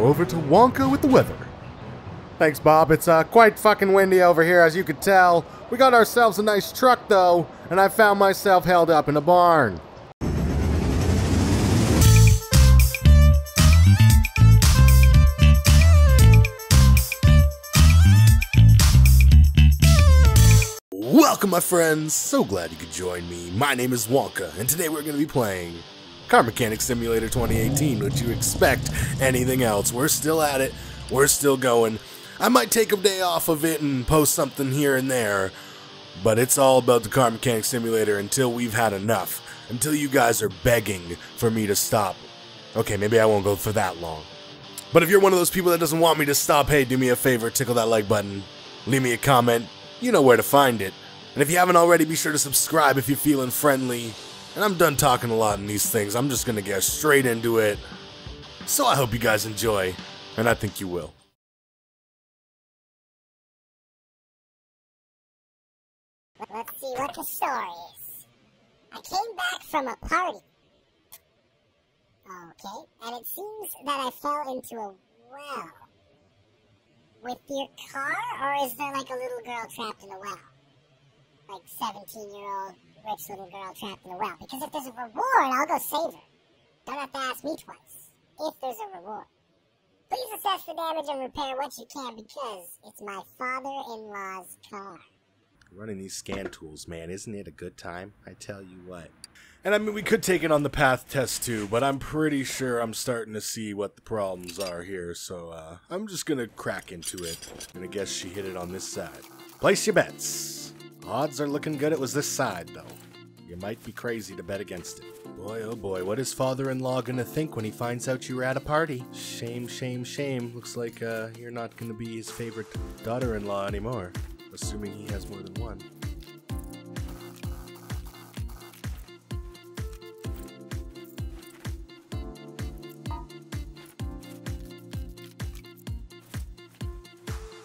over to Wonka with the weather. Thanks, Bob. It's quite fucking windy over here, as you could tell. We got ourselves a nice truck, though, and I found myself held up in a barn. Welcome, my friends. So glad you could join me. My name is Wonka, and today we're going to be playing CarMechanicSimulator 2018. Would you expect anything else? We're still at it. We're still going. I might take a day off of it and post something here and there, but it's all about the CarMechanicSimulator until we've had enough. Until you guys are begging for me to stop. Okay, maybe I won't go for that long. But if you're one of those people that doesn't want me to stop, hey, do me a favor, tickle that like button, leave me a comment. You know where to find it. And if you haven't already, be sure to subscribe if you're feeling friendly. And I'm done talking a lot in these things. I'm just gonna get straight into it. So I hope you guys enjoy, and I think you will. Let's see what the story is. I came back from a party. Okay, and it seems that I fell into a well. With your car, or is there like a little girl trapped in a well? Like 17-year-old rich little girl trapped in a well. Because if there's a reward, I'll go save her. Don't have to ask me twice. If there's a reward. Please assess the damage and repair what you can because it's my father-in-law's car. Running these scan tools, man, isn't it a good time? I tell you what. And I mean, we could take it on the path test too, but I'm pretty sure I'm starting to see what the problems are here, so I'm just gonna crack into it. I'm gonna guess she hit it on this side. Place your bets. Odds are looking good it was this side, though. You might be crazy to bet against it. Boy, oh boy, what is father-in-law gonna think when he finds out you were at a party? Shame, shame, shame. Looks like you're not gonna be his favorite daughter-in-law anymore. Assuming he has more than one.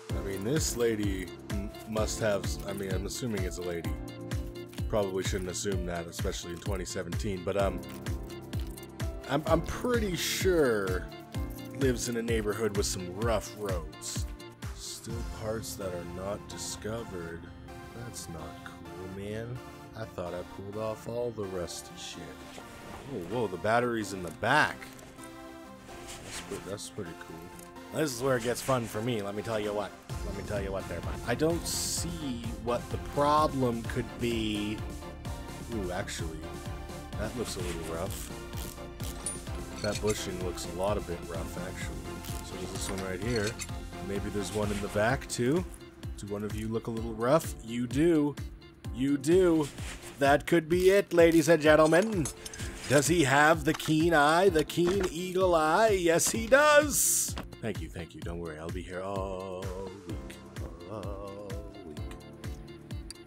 I mean, this lady must have, I mean, I'm assuming it's a lady. Probably shouldn't assume that, especially in 2017, but I'm pretty sure lives in a neighborhood with some rough roads. Still parts that are not discovered. That's not cool, man. I thought I pulled off all the rusty shit. Oh, whoa, the battery's in the back. That's pretty cool. This is where it gets fun for me, let me tell you what. Let me tell you what there, bud. I don't see what the problem could be. Ooh, actually, that looks a little rough. That bushing looks a lot a bit rough, actually. So there's this one right here. Maybe there's one in the back, too. Do one of you look a little rough? You do. You do. That could be it, ladies and gentlemen. Does he have the keen eye, the keen eagle eye? Yes, he does. Thank you, thank you. Don't worry, I'll be here all week. All week.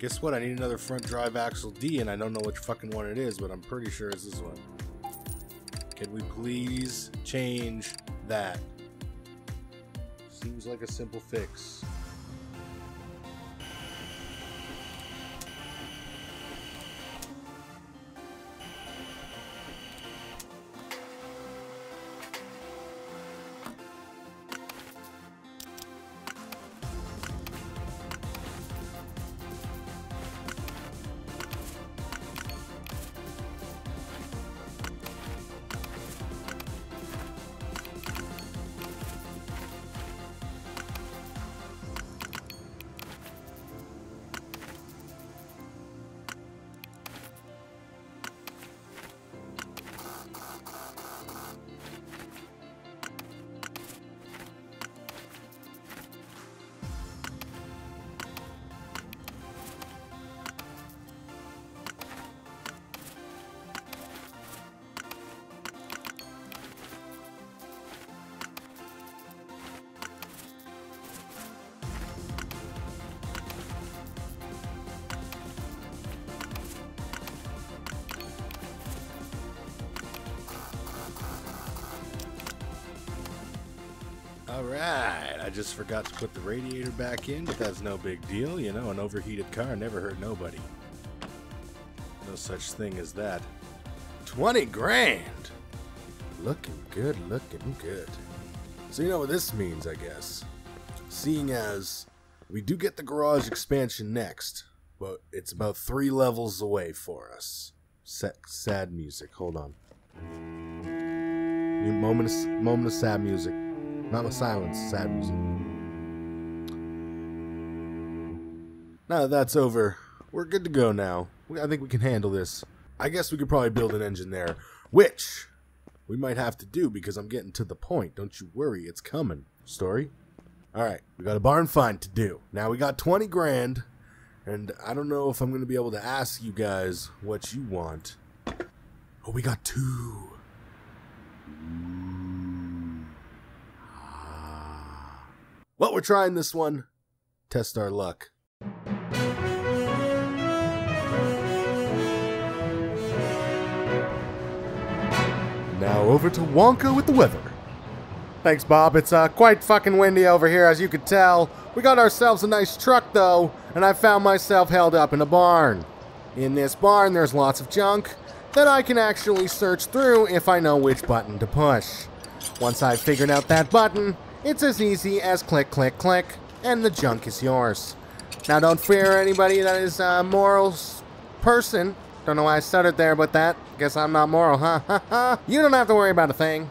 Guess what? I need another front drive axle D, and I don't know which fucking one it is, but I'm pretty sure it's this one. Can we please change that? Seems like a simple fix. Alright, I just forgot to put the radiator back in, but that's no big deal. You know, an overheated car never hurt nobody. No such thing as that. 20 grand! Looking good, looking good. So you know what this means, I guess. Seeing as we do get the garage expansion next, but it's about 3 levels away for us. Sad music. Hold on. Moment of sad music. Not with silence, sad music. Now that that's over, we're good to go now. I think we can handle this. I guess we could probably build an engine there, which we might have to do because I'm getting to the point. Don't you worry, it's coming. Story? Alright, we got a barn find to do. Now we got 20 grand, and I don't know if I'm going to be able to ask you guys what you want. Oh, we got 2. Well, we're trying this one. Test our luck. Now over to Wonka with the weather. Thanks, Bob. It's quite fucking windy over here, as you could tell. We got ourselves a nice truck, though, and I found myself held up in a barn. In this barn, there's lots of junk that I can actually search through if I know which button to push. Once I've figured out that button, it's as easy as click, click, click, and the junk is yours. Now, don't fear anybody that is a moral person. Don't know why I stuttered there, but that. Guess I'm not moral, huh? You don't have to worry about a thing.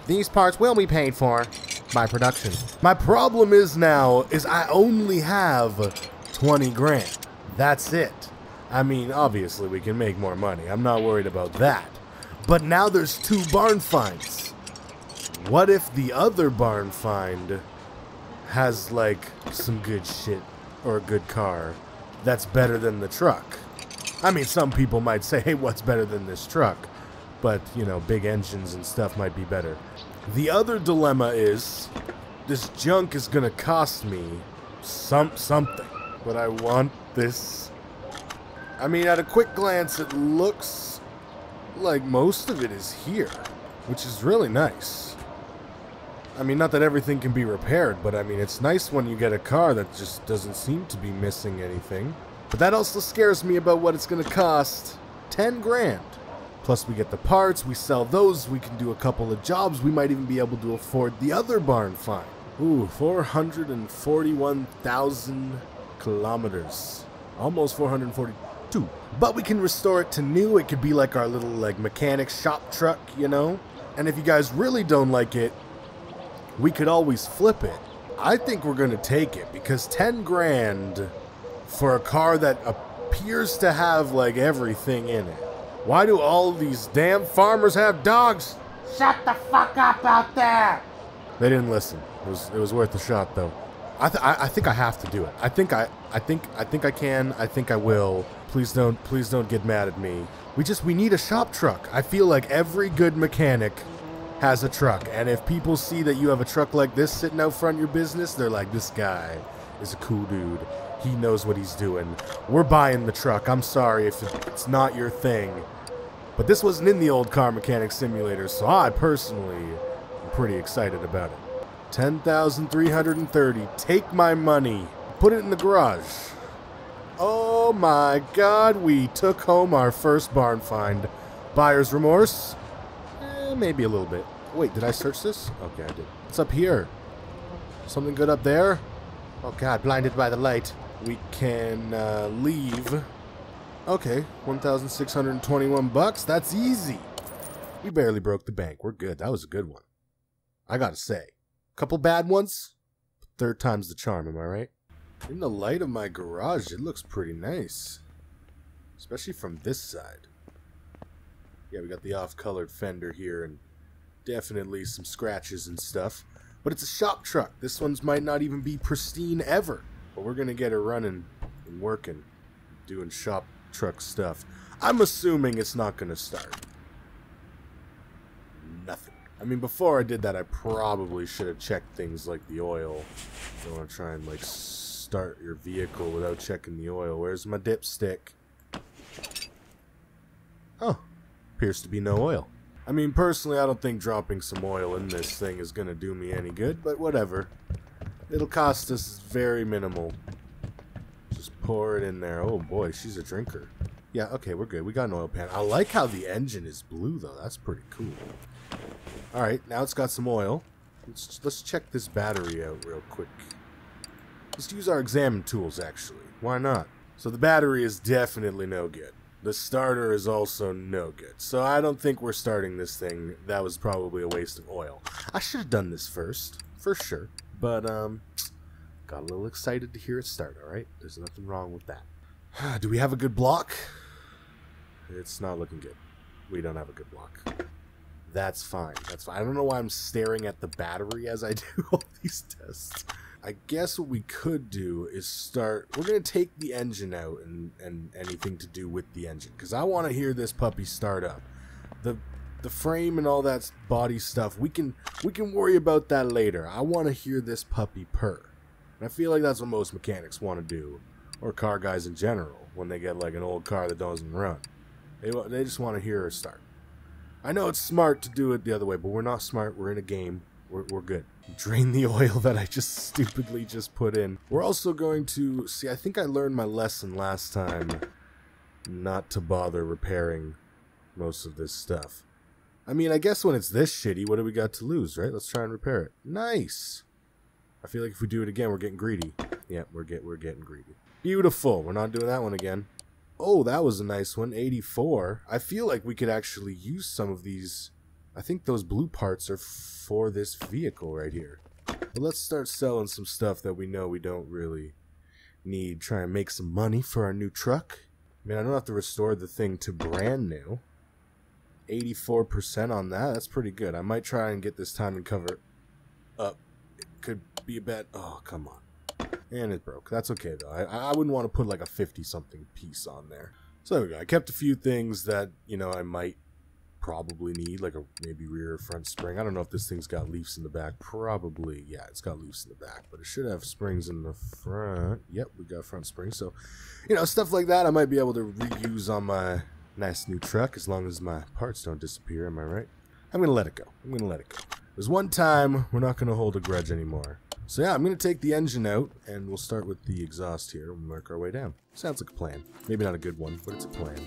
These parts will be paid for by production. My problem is now, I only have 20 grand. That's it. I mean, obviously we can make more money. I'm not worried about that. But now there's 2 barn finds. What if the other barn find has, like, some good shit or a good car that's better than the truck? I mean, some people might say, hey, what's better than this truck? But, you know, big engines and stuff might be better. The other dilemma is, this junk is gonna cost me something. But I want this. I mean, at a quick glance, it looks like most of it is here, which is really nice. I mean, not that everything can be repaired, but I mean, it's nice when you get a car that just doesn't seem to be missing anything. But that also scares me about what it's going to cost. 10 grand. Plus we get the parts, we sell those, we can do a couple of jobs, we might even be able to afford the other barn find. Ooh, 441,000 kilometers. Almost 442. But we can restore it to new, it could be like our little mechanic shop truck, you know? And if you guys really don't like it, we could always flip it. I think we're going to take it because 10 grand for a car that appears to have everything in it. Why do all these damn farmers have dogs? Shut the fuck up out there! They didn't listen. It was worth a shot though. I think I have to do it. I think I can. I think I will. Please don't get mad at me. We need a shop truck. I feel like every good mechanic has a truck, and if people see that you have a truck like this sitting out front of your business, they're like, this guy is a cool dude. He knows what he's doing. We're buying the truck. I'm sorry if it's not your thing. But this wasn't in the old Car Mechanic Simulator, so I personally am pretty excited about it. 10,330. Take my money. Put it in the garage. Oh my god, we took home our first barn find. Buyer's remorse? Maybe a little bit. Wait, did I search this? Okay, I did. What's up here? Something good up there? Oh god, blinded by the light. We can leave. Okay, 1,621 bucks. That's easy. We barely broke the bank. We're good. That was a good one. I gotta say. Couple bad ones. Third time's the charm, am I right? In the light of my garage, it looks pretty nice. Especially from this side. Yeah, we got the off-colored fender here and definitely some scratches and stuff. But it's a shop truck. This one's might not even be pristine ever. But we're going to get it running and working, doing shop truck stuff. I'm assuming it's not going to start. Nothing. I mean, before I did that, I probably should have checked things like the oil. You don't want to try and, start your vehicle without checking the oil. Where's my dipstick? Oh. Appears to be no oil. I mean, personally, I don't think dropping some oil in this thing is going to do me any good, but whatever. It'll cost us very minimal. Just pour it in there. Oh boy, she's a drinker. Yeah, okay, we're good. We got an oil pan. I like how the engine is blue, though. That's pretty cool. Alright, now it's got some oil. Let's check this battery out real quick. Let's use our examine tools, actually. Why not? So the battery is definitely no good. The starter is also no good. So I don't think we're starting this thing. That was probably a waste of oil. I should have done this first, for sure. But, got a little excited to hear it start, alright? There's nothing wrong with that. Do we have a good block? It's not looking good. We don't have a good block. That's fine. That's fine. I don't know why I'm staring at the battery as I do all these tests. I guess what we could do is start... We're going to take the engine out and anything to do with the engine. Because I want to hear this puppy start up. The frame and all that body stuff, we can worry about that later. I want to hear this puppy purr. And I feel like that's what most mechanics want to do. Or car guys in general. When they get like an old car that doesn't run. They just want to hear her start. I know it's smart to do it the other way, but we're not smart. We're in a game. We're good. Drain the oil that I just stupidly just put in. We're also going to... See, I think I learned my lesson last time not to bother repairing most of this stuff. I mean, I guess when it's this shitty, what do we got to lose, right? Let's try and repair it. Nice! I feel like if we do it again, we're getting greedy. Yeah, we're getting greedy. Beautiful! We're not doing that one again. Oh, that was a nice one. 84. I feel like we could actually use some of these... I think those blue parts are for this vehicle right here. But let's start selling some stuff that we know we don't really need. Try and make some money for our new truck. I mean, I don't have to restore the thing to brand new. 84% on that. That's pretty good. I might try and get this timing cover up. It could be a bit... Oh, come on. And it broke. That's okay, though. I wouldn't want to put like a 50-something piece on there. So there we go. I kept a few things that, you know, I might probably need, like a maybe rear or front spring. I don't know if this thing's got leaves in the back. Probably, yeah, it's got leaves in the back, but it should have springs in the front. Yep, we got front springs. So, you know, stuff like that I might be able to reuse on my nice new truck as long as my parts don't disappear. Am I right? I'm going to let it go. I'm going to let it go. There's one time, we're not going to hold a grudge anymore. So yeah, I'm going to take the engine out, and we'll start with the exhaust here and work our way down. Sounds like a plan. Maybe not a good one, but it's a plan.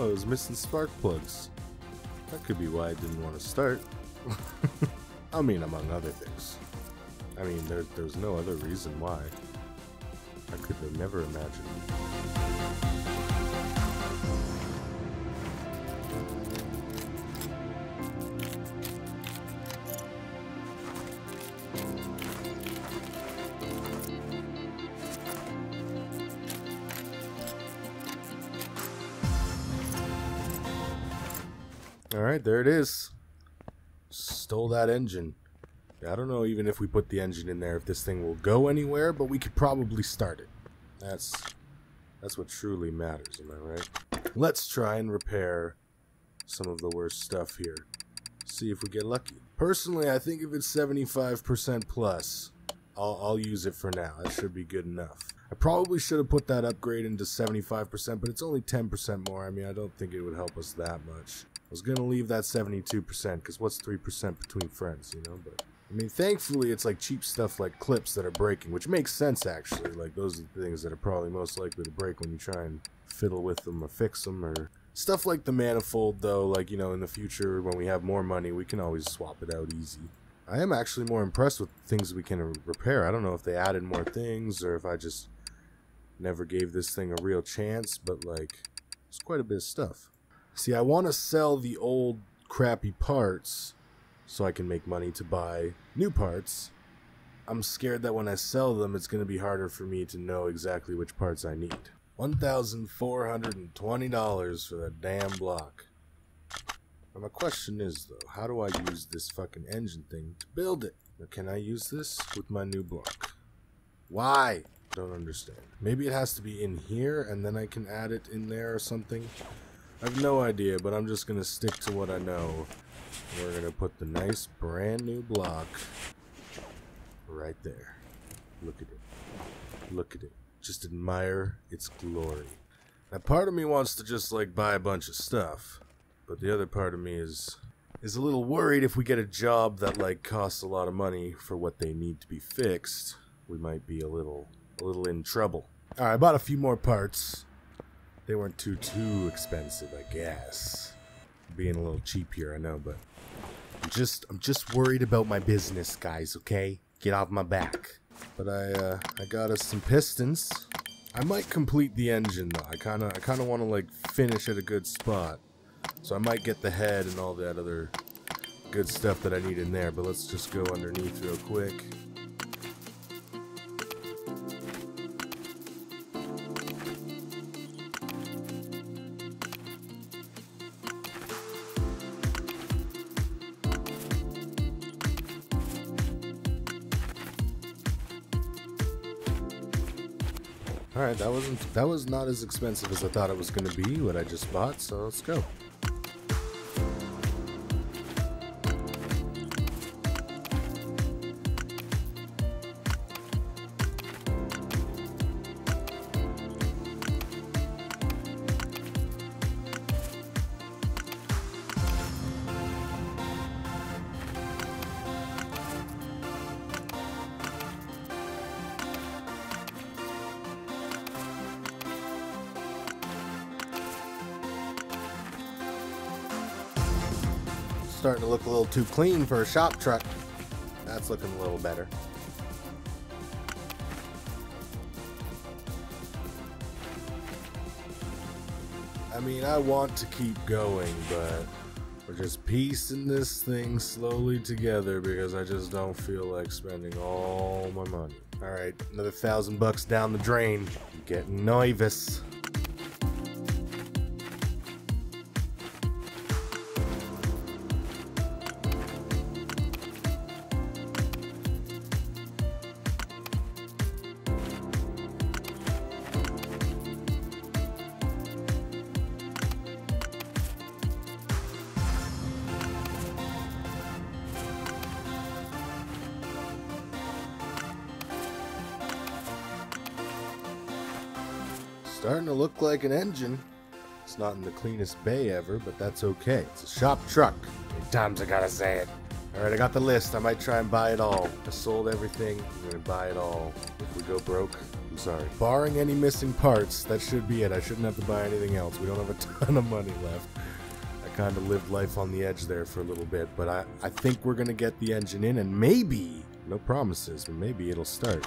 Oh, it was missing spark plugs. That could be why I didn't want to start. I mean, among other things. I mean, there's no other reason why. I could have never imagined. Alright, there it is. Stole that engine. I don't know even if we put the engine in there if this thing will go anywhere, but we could probably start it. That's what truly matters, am I right? Let's try and repair some of the worst stuff here. See if we get lucky. Personally, I think if it's 75% plus, I'll use it for now. That should be good enough. I probably should have put that upgrade into 75%, but it's only 10% more. I mean, I don't think it would help us that much. I was gonna leave that 72%, because what's 3% between friends, you know? But I mean, thankfully, it's like cheap stuff like clips that are breaking, which makes sense, actually. Like, those are the things that are probably most likely to break when you try and fiddle with them or fix them. Or stuff like the manifold, though, like, you know, in the future, when we have more money, we can always swap it out easy. I am actually more impressed with things we can repair. I don't know if they added more things or if I just never gave this thing a real chance, but, like, it's quite a bit of stuff. See, I want to sell the old crappy parts so I can make money to buy new parts. I'm scared that when I sell them, it's going to be harder for me to know exactly which parts I need. $1,420 for that damn block. Now my question is, though, how do I use this fucking engine thing to build it? Now, can I use this with my new block? Why? Don't understand. Maybe it has to be in here and then I can add it in there or something. I have no idea, but I'm just going to stick to what I know. We're going to put the nice brand new block right there. Look at it. Look at it. Just admire its glory. Now, part of me wants to just, like, buy a bunch of stuff. But the other part of me is a little worried if we get a job that, like, costs a lot of money for what they need to be fixed. We might be a little in trouble. Alright, I bought a few more parts. They weren't too expensive, I guess. Being a little cheap here, I know, but I'm just worried about my business, guys, okay? Get off my back. But I got us some pistons. I might complete the engine though. I kinda wanna like finish at a good spot. So I might get the head and all that other good stuff that I need in there, but let's just go underneath real quick. Alright, that was not as expensive as I thought it was gonna be, what I just bought, so let's go. Starting to look a little too clean for a shop truck. That's looking a little better. I mean, I want to keep going, but we're just piecing this thing slowly together because I just don't feel like spending all my money. Alright, another $1,000 down the drain. I'm getting nervous. Starting to look like an engine. It's not in the cleanest bay ever, but that's okay. It's a shop truck. How many times I gotta say it? Alright, I got the list. I might try and buy it all. I sold everything. I'm gonna buy it all. If we go broke, I'm sorry. Barring any missing parts, that should be it. I shouldn't have to buy anything else. We don't have a ton of money left. I kind of lived life on the edge there for a little bit, but I think we're gonna get the engine in, and maybe, no promises, but maybe it'll start.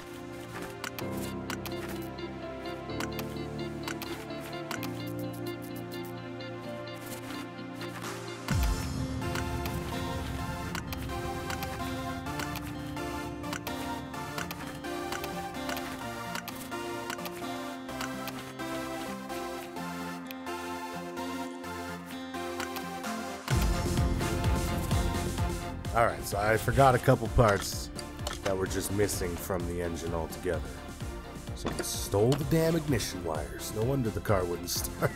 Alright, so I forgot a couple parts that were just missing from the engine altogether. So I stole the damn ignition wires. No wonder the car wouldn't start.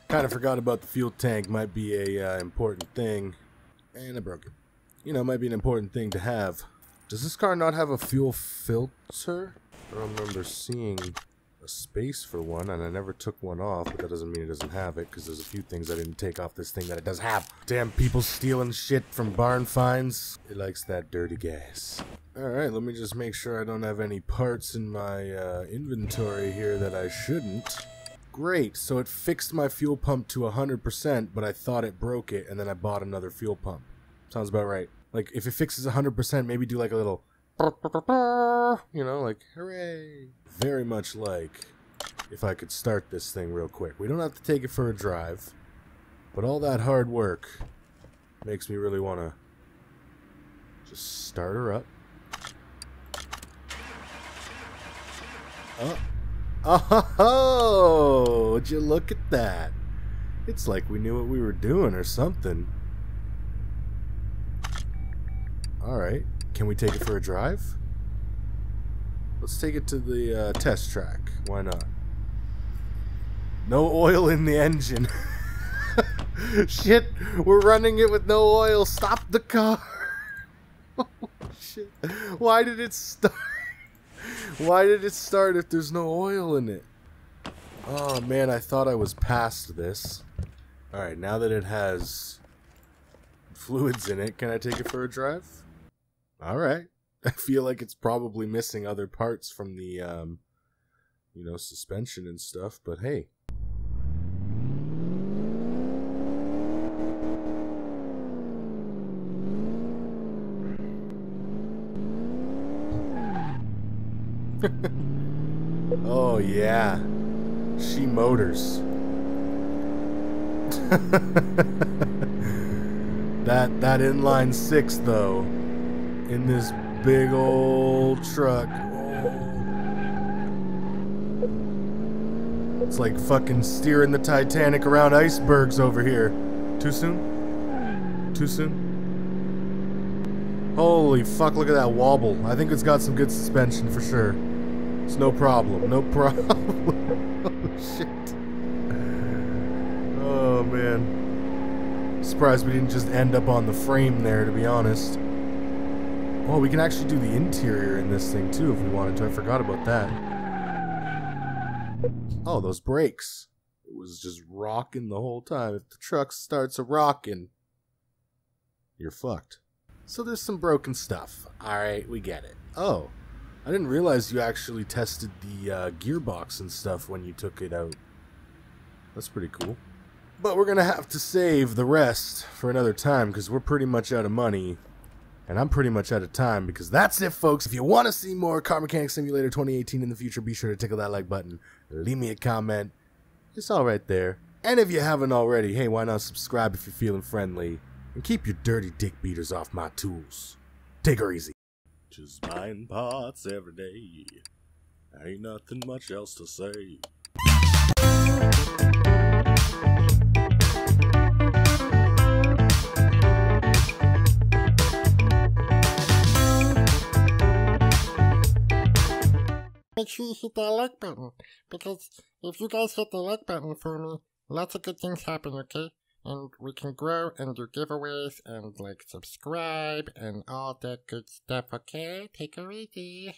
Kind of forgot about the fuel tank. Might be a important thing. And I broke it. You know, might be an important thing to have. Does this car not have a fuel filter? I don't remember seeing a space for one, and I never took one off, but that doesn't mean it doesn't have it, because there's a few things I didn't take off this thing that it does have. Damn people stealing shit from barn finds. It likes that dirty gas. Alright, let me just make sure I don't have any parts in my inventory here that I shouldn't. Great, so it fixed my fuel pump to 100%, but I thought it broke it, and then I bought another fuel pump. Sounds about right. Like, if it fixes 100%, maybe do like a little, you know, like, hooray. Very much like if I could start this thing real quick. We don't have to take it for a drive, but all that hard work makes me really want to just start her up. Oh, would you look at that? It's like we knew what we were doing or something. Alright, can we take it for a drive? Let's take it to the test track. Why not? No oil in the engine. Shit, we're running it with no oil. Stop the car. Oh, shit. Why did it start? Why did it start if there's no oil in it? Oh man, I thought I was past this. Alright, now that it has fluids in it, can I take it for a drive? Alright. I feel like it's probably missing other parts from the, you know, suspension and stuff, but hey. Oh yeah, she motors. that inline six though, in this big old truck. Oh. It's like fucking steering the Titanic around icebergs over here. Too soon? Too soon? Holy fuck, look at that wobble. I think it's got some good suspension for sure. It's no problem. No problem. Oh, shit. Oh, man. Surprised we didn't just end up on the frame there, to be honest. Oh, we can actually do the interior in this thing, too, if we wanted to. I forgot about that. Oh, those brakes. It was just rocking the whole time. If the truck starts a-rocking, you're fucked. So there's some broken stuff. Alright, we get it. Oh. I didn't realize you actually tested the gearbox and stuff when you took it out. That's pretty cool. But we're going to have to save the rest for another time because we're pretty much out of money. And I'm pretty much out of time because that's it, folks. If you want to see more Car Mechanic Simulator 2018 in the future, be sure to tickle that like button. Leave me a comment. It's all right there. And if you haven't already, hey, why not subscribe if you're feeling friendly? And keep your dirty dick beaters off my tools. Take her easy. Just buying parts every day. Ain't nothing much else to say. Make sure you hit that like button, because if you guys hit the like button for me, lots of good things happen, okay? And we can grow and do giveaways and like subscribe and all that good stuff, okay? Take her easy.